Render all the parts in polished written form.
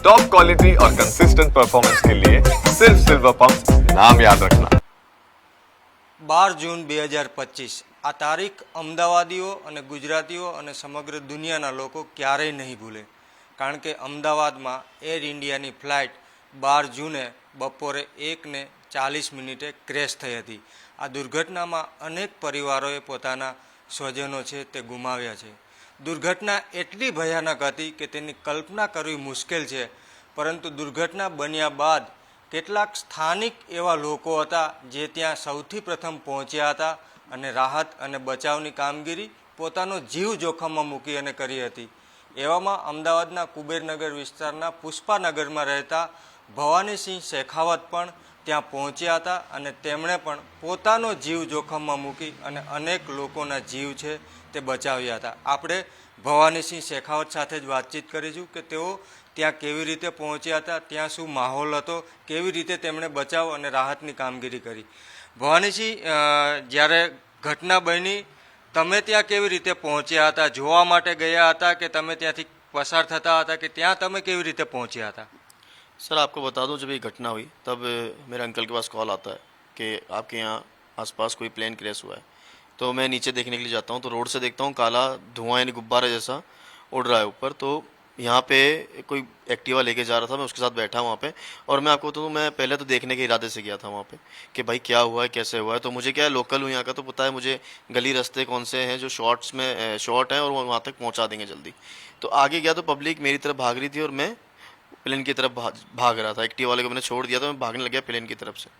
Top quality और consistent performance के लिए सिर्फ सिल्वर पंप नाम याद रखना। 12 જૂન 2025 આ તારીખ અમદાવાદીઓ અને ગુજરાતીઓ અને સમગ્ર દુનિયાના લોકો ક્યારેય નહીં ભૂલે, કારણ કે અમદાવાદમાં એર ઇન્ડિયાની ફ્લાઇટ 12 જૂને બપોરે 1:40 ક્રેશ થઈ હતી। આ દુર્ઘટનામાં અનેક પરિવારોએ પોતાના સ્વજનો છે તે ગુમાવ્યા છે। દુર્ઘટના એટલી ભયાનક હતી કે તેની કલ્પના કરવી મુશ્કેલ છે, પરંતુ દુર્ઘટના બન્યા બાદ કેટલાક સ્થાનિક એવા લોકો હતા જે ત્યાં સૌથી પ્રથમ પહોંચ્યા હતા અને રાહત અને બચાવની કામગીરી પોતાનો જીવ જોખમમાં મૂકી અને કરી હતી। એવામાં અમદાવાદના કુબેરનગર વિસ્તારના પુષ્પાનગરમાં રહેતા ભવાનીસિંહ શેખાવત પણ ત્યાં પહોંચ્યા હતા અને તેમણે પણ પોતાનો જીવ જોખમમાં મૂકી અને અનેક લોકોના જીવ છે તે બચાવ્યા હતા। આપણે ભવાનીસિંહ શેખાવત સાથે જ વાતચીત કરીશું કે તેઓ ત્યાં કેવી રીતે પહોંચ્યા હતા, ત્યાં શું માહોલ હતો, કેવી રીતે તેમણે બચાવ અને રાહતની કામગીરી કરી। ભવાનીસિંહ, જ્યારે ઘટના બની તમે ત્યાં કેવી રીતે પહોંચ્યા હતા? જોવા માટે ગયા હતા કે તમે ત્યાંથી પસાર થતા હતા કે ત્યાં તમે કેવી રીતે પહોંચ્યા હતા? सर आपको बता दूं, जब ये घटना हुई तब मेरे अंकल के पास कॉल आता है कि आपके यहाँ आसपास कोई प्लेन क्रैश हुआ है। तो मैं नीचे देखने के लिए जाता हूँ तो रोड से देखता हूँ काला धुआं यानी गुब्बारा जैसा उड़ रहा है ऊपर। तो यहाँ पे कोई एक्टिवा लेके जा रहा था, मैं उसके साथ बैठा वहाँ पे। और मैं आपको बताऊँ, मैं पहले तो देखने के इरादे से गया था वहाँ पे कि भाई क्या हुआ है, कैसे हुआ है। तो मुझे क्या है, लोकल हूँ यहाँ का, तो पता है मुझे गली रास्ते कौन से हैं जो शॉर्ट हैं और वो वहाँ तक पहुँचा देंगे जल्दी। तो आगे गया तो पब्लिक मेरी तरफ भाग रही थी और मैं प्लेन की तरफ भाग रहा था। एक्टिवा वाले को मैंने छोड़ दिया था, मैं भागने लग गया प्लेन की तरफ से।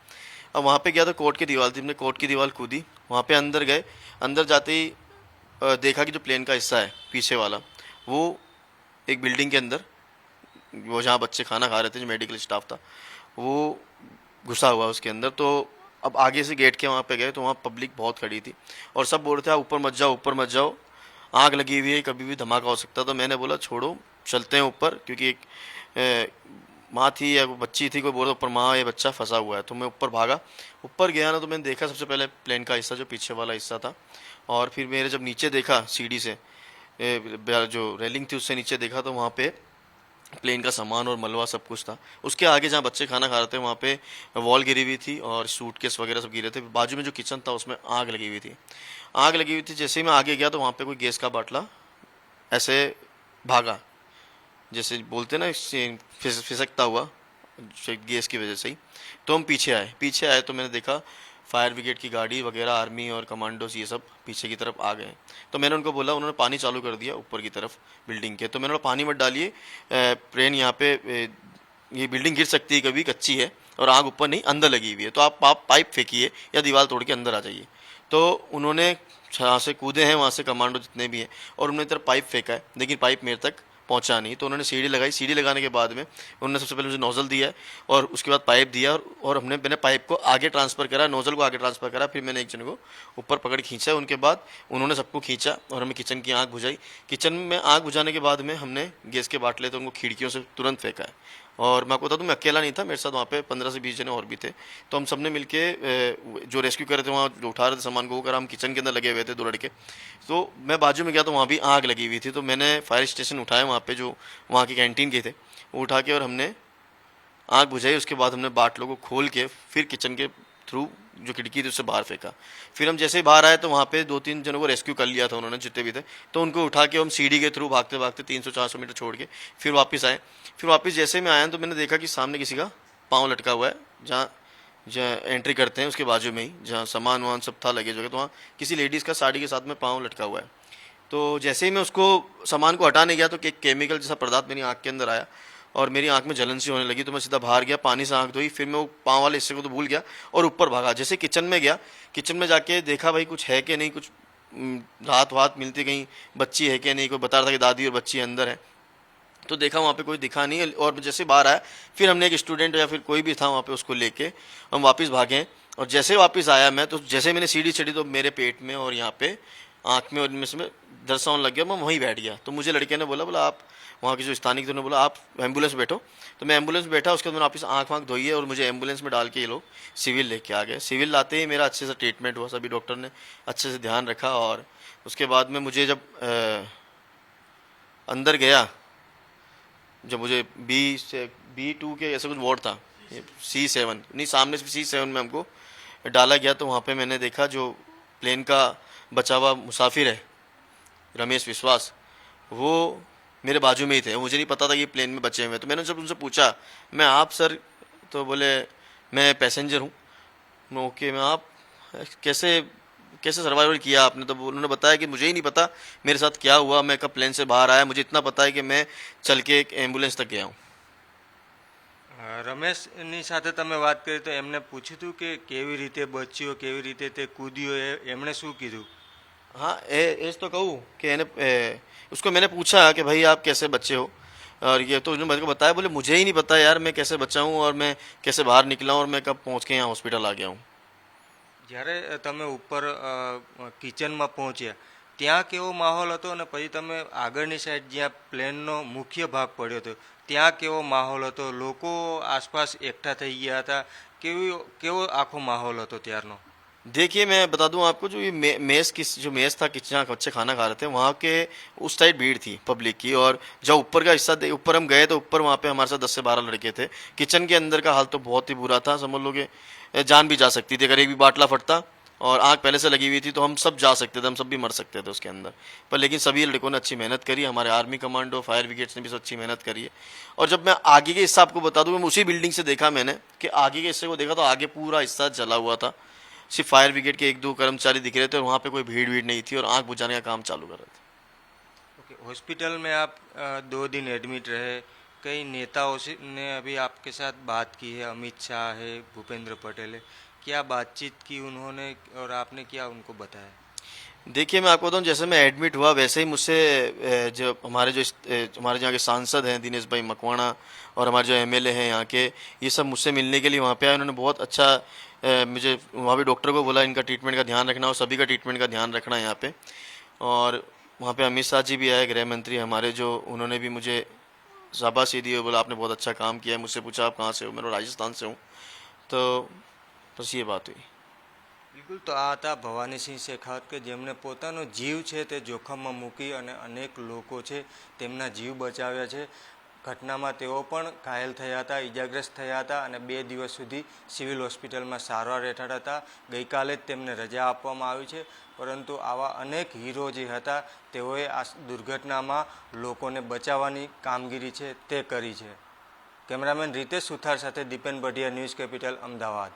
अब वहाँ पे गया तो कोर्ट की दीवार थी, मैंने कोर्ट की दीवार कूदी, वहाँ पे अंदर गए। अंदर जाते ही देखा कि जो प्लेन का हिस्सा है पीछे वाला, वो एक बिल्डिंग के अंदर, वो जहाँ बच्चे खाना खा रहे थे, जो मेडिकल स्टाफ था, वो घुसा हुआ है उसके अंदर। तो अब आगे से गेट के वहाँ पे गए तो वहाँ पब्लिक बहुत खड़ी थी और सब बोल रहे थे ऊपर मत जाओ, ऊपर मत जाओ, आग लगी हुई है, कभी भी धमाका हो सकता। तो मैंने बोला छोड़ो, चलते हैं ऊपर, क्योंकि एक माँ थी या बच्ची थी, कोई बोल रहा ऊपर माँ या बच्चा फंसा हुआ है। तो मैं ऊपर भागा, ऊपर गया ना तो मैंने देखा सबसे पहले प्लेन का हिस्सा जो पीछे वाला हिस्सा था। और फिर मेरे जब नीचे देखा सीढ़ी से, जो रेलिंग थी उससे नीचे देखा, तो वहाँ पे प्लेन का सामान और मलबा सब कुछ था। उसके आगे जहाँ बच्चे खाना खा रहे थे वहाँ पे वॉल गिरी हुई थी और सूटकेस वगैरह सब गिरे थे। बाजू में जो किचन था उसमें आग लगी हुई थी। आग लगी हुई थी, जैसे ही मैं आगे गया तो वहाँ पे कोई गैस का बाटला ऐसे भागा, जैसे बोलते ना फिसकता हुआ गैस की वजह से ही। तो हम पीछे आए तो मैंने देखा फायर ब्रिगेड की गाड़ी वगैरह, आर्मी और कमांडोज ये सब पीछे की तरफ आ गए। तो मैंने उनको बोला, उन्होंने पानी चालू कर दिया ऊपर की तरफ बिल्डिंग के। तो मैंने बोला पानी मत डालिए, प्लेन यहाँ पे ये बिल्डिंग गिर सकती है, कभी कच्ची है और आग ऊपर नहीं अंदर लगी हुई है, तो आप पाइप फेंकिए या दीवार तोड़ के अंदर आ जाइए। तो उन्होंने जहाँ से कूदे हैं वहाँ से कमांडो जितने भी हैं और उन्होंने तरफ पाइप फेंका है, लेकिन पाइप मेरे तक पहुंचा नहीं। तो उन्होंने सीढ़ी लगाई, सीढ़ी लगाने के बाद में उन्होंने सबसे पहले मुझे नोजल दिया और उसके बाद पाइप दिया और मैंने पाइप को आगे ट्रांसफ़र करा, नोजल को आगे ट्रांसफ़र करा। फिर मैंने एक जन को ऊपर पकड़ खींचा, उनके बाद उन्होंने सबको खींचा और हमें किचन की आग बुझाई। किचन में आग बुझाने के बाद में हमने गैस के बाटले तो उनको खिड़कियों से तुरंत फेंका है। और मैं आपको बता दूं, मैं अकेला नहीं था, मेरे साथ वहाँ पे 15 से 20 जने और भी थे। तो हम सब ने मिलके जो रेस्क्यू कर रहे थे, वहाँ जो उठा रहे थे सामान को, वो करा। हम किचन के अंदर लगे हुए थे 2 लड़के। तो मैं बाजू में गया तो वहाँ भी आग लगी हुई थी। तो मैंने फायर स्टेशन उठाया, वहाँ पे जो वहाँ की कैंटीन के थे वो उठा के और हमने आग बुझाई। उसके बाद हमने बाटलों को खोल के फिर किचन के थ्रू जो खिड़की थी उससे बाहर फेंका। फिर हम जैसे ही बाहर आए तो वहाँ पे 2-3 जनों को रेस्क्यू कर लिया था उन्होंने, जितने भी थे। तो उनको उठा के हम सीढ़ी के थ्रू भागते भागते 300-400 मीटर छोड़ के फिर वापस आए। फिर वापस जैसे मैं आया तो मैंने देखा कि सामने किसी का पाँव लटका हुआ है, जहाँ एंट्री करते हैं उसके बाजू में ही, जहाँ सामान वामान सब था लगेज वगैरह, तो वहाँ किसी लेडीज़ का साड़ी के साथ में पाँव लटका हुआ है। तो जैसे ही मैं उसको सामान को हटाने गया तो एक केमिकल जैसा पदार्थ मेरी आँख के अंदर आया और मेरी आंख में जलन सी होने लगी। तो मैं सीधा बाहर गया, पानी से आंख धोई, फिर मैं वो पाँव वाले हिस्से को तो भूल गया और ऊपर भागा। जैसे किचन में गया, किचन में जाके देखा भाई कुछ है कि नहीं, कुछ राहत वात मिलती, कहीं बच्ची है कि नहीं, कोई बता रहा था कि दादी और बच्ची अंदर है। तो देखा वहाँ पे कोई दिखा नहीं और जैसे बाहर आया फिर हमने एक स्टूडेंट या फिर कोई भी था वहाँ पे उसको लेके हम वापस भागे। और जैसे वापस आया मैं, तो जैसे मैंने सीढ़ी चढ़ी तो मेरे पेट में और यहाँ पे आँख में और इनमें से दर्द सा होने लग गया, मैं वहीं बैठ गया। तो मुझे लड़के ने बोला आप, वहाँ के जो स्थानिक थे, उन्होंने बोला आप एम्बुलेंस बैठो। तो मैं एम्बुलेंस में बैठा, उसके बाद मैंने वापस आँख वाँख धोई है और मुझे एम्बुलेंस में डाल के ये लोग सिविल लेके आ गए। सिविल लाते ही मेरा अच्छे से ट्रीटमेंट हुआ, सभी डॉक्टर ने अच्छे से ध्यान रखा। और उसके बाद में मुझे जब अंदर गया जब मुझे B2 के ऐसा कुछ वार्ड था, C7 नहीं, सामने से C7 में हमको डाला गया। तो वहाँ पे मैंने देखा जो प्लेन का बचा हुआ मुसाफिर है रमेश विश्वास, वो मेरे बाजू में ही थे। मुझे नहीं पता था कि प्लेन में बचे हुए हैं। तो मैंने जब उनसे पूछा, मैं आप सर, तो बोले मैं पैसेंजर हूँ। मैं ओके, मैं आप कैसे कैसे सर्वाइवल किया आपने? तो उन्होंने बताया कि मुझे ही नहीं पता मेरे साथ क्या हुआ, मैं कब प्लेन से बाहर आया, मुझे इतना पता है कि मैं चल के एक एम्बुलेंस तक गया हूँ। રમેશની સાથે તમે વાત કરી તો એમને પૂછ્યું હતું કે કેવી રીતે બચ્યો, કેવી રીતે તે કૂદ્યો, એમણે શું કીધું? हाँ, ऐसे तो कहूँ कि उसको मैंने पूछा कि भाई आप कैसे बच्चे हो, और ये तो उन्होंने मेरे को बताया, बोले मुझे ही नहीं पता यार मैं कैसे बचा हूँ और मैं कैसे बाहर निकला हूँ और मैं कब पहुँच के यहाँ हॉस्पिटल आ गया हूँ। જ્યારે તમે ઉપર કિચનમાં પહોંચ્યા ત્યાં કેવો માહોલ હતો અને પછી તમે આગળની સાઈડ જ્યાં પ્લેનનો મુખ્ય ભાગ પડ્યો હતો ત્યાં કેવો માહોલ હતો? લોકો આસપાસ એકઠા થઈ ગયા હતા? કેવો આખો માહોલ હતો ત્યારનો? देखिए मैं बता दूं आपको, जो ये जो मेस था, किचन जहाँ बच्चे खाना खा रहे थे, वहाँ के उस साइड भीड़ थी पब्लिक की। और जब ऊपर का हिस्सा ऊपर हम गए तो ऊपर वहाँ पे हमारे साथ 10 से 12 लड़के थे। किचन के अंदर का हाल तो बहुत ही बुरा था, समझ लो कि जान भी जा सकती थी। अगर एक भी बाटला फटता और आग पहले से लगी हुई थी तो हम सब जा सकते थे, हम सब भी मर सकते थे उसके अंदर। पर लेकिन सभी लड़कों ने अच्छी मेहनत करी, हमारे आर्मी कमांडो, फायर ब्रिगेड्स ने भी अच्छी मेहनत करी है। और जब मैं आगे के हिस्सा आपको बता दूं, मैं उसी बिल्डिंग से देखा मैंने कि आगे के हिस्से को देखा तो आगे पूरा हिस्सा जला हुआ था। सिर्फ फायर ब्रिगेड के 1-2 कर्मचारी दिख रहे थे और वहाँ पे कोई भीड़ नहीं थी और आग बुझाने का काम चालू कर रहे थे। ओके, हॉस्पिटल में आप 2 दिन एडमिट रहे। कई नेताओं से ने अभी आपके साथ बात की है, अमित शाह है, भूपेंद्र पटेल है, क्या बातचीत की उन्होंने और आपने क्या उनको बताया? देखिए मैं आपको बताऊं, जैसे मैं एडमिट हुआ वैसे ही मुझसे जो हमारे यहाँ के सांसद हैं दिनेश भाई मकवाणा और हमारे जो MLA हैं यहाँ के, ये सब मुझसे मिलने के लिए वहाँ पे आए। उन्होंने बहुत अच्छा मुझे वहाँ पे डॉक्टर को बोला इनका ट्रीटमेंट का ध्यान रखना और सभी का ट्रीटमेंट का ध्यान रखना यहाँ पे। और वहाँ पे अमित शाह जी भी आए, गृह मंत्री हमारे, जो उन्होंने भी मुझे शाबाशी दी और बोला आपने बहुत अच्छा काम किया है। मुझसे पूछा आप कहाँ से हो, मैं राजस्थान से हूँ। तो बस ये बात हुई। બિલકુલ, તો આ હતા ભવાનીસિંહ શેખાવત કે જેમણે પોતાનો જીવ છે તે જોખમમાં મૂકી અને અનેક લોકો છે તેમના જીવ બચાવ્યા છે। ઘટનામાં તેઓ પણ ઘાયલ થયા હતા, ઇજાગ્રસ્ત થયા હતા અને 2 દિવસ સુધી સિવિલ હોસ્પિટલમાં સારવાર હેઠળ હતા। ગઈકાલે જ તેમને રજા આપવામાં આવી છે, પરંતુ આવા અનેક હીરો જે હતા તેઓએ આ દુર્ઘટનામાં લોકોને બચાવવાની કામગીરી છે તે કરી છે। કેમેરામેન રીતેશ સુથાર સાથે દીપેન બઢિયા, ન્યૂઝ કેપિટલ, અમદાવાદ।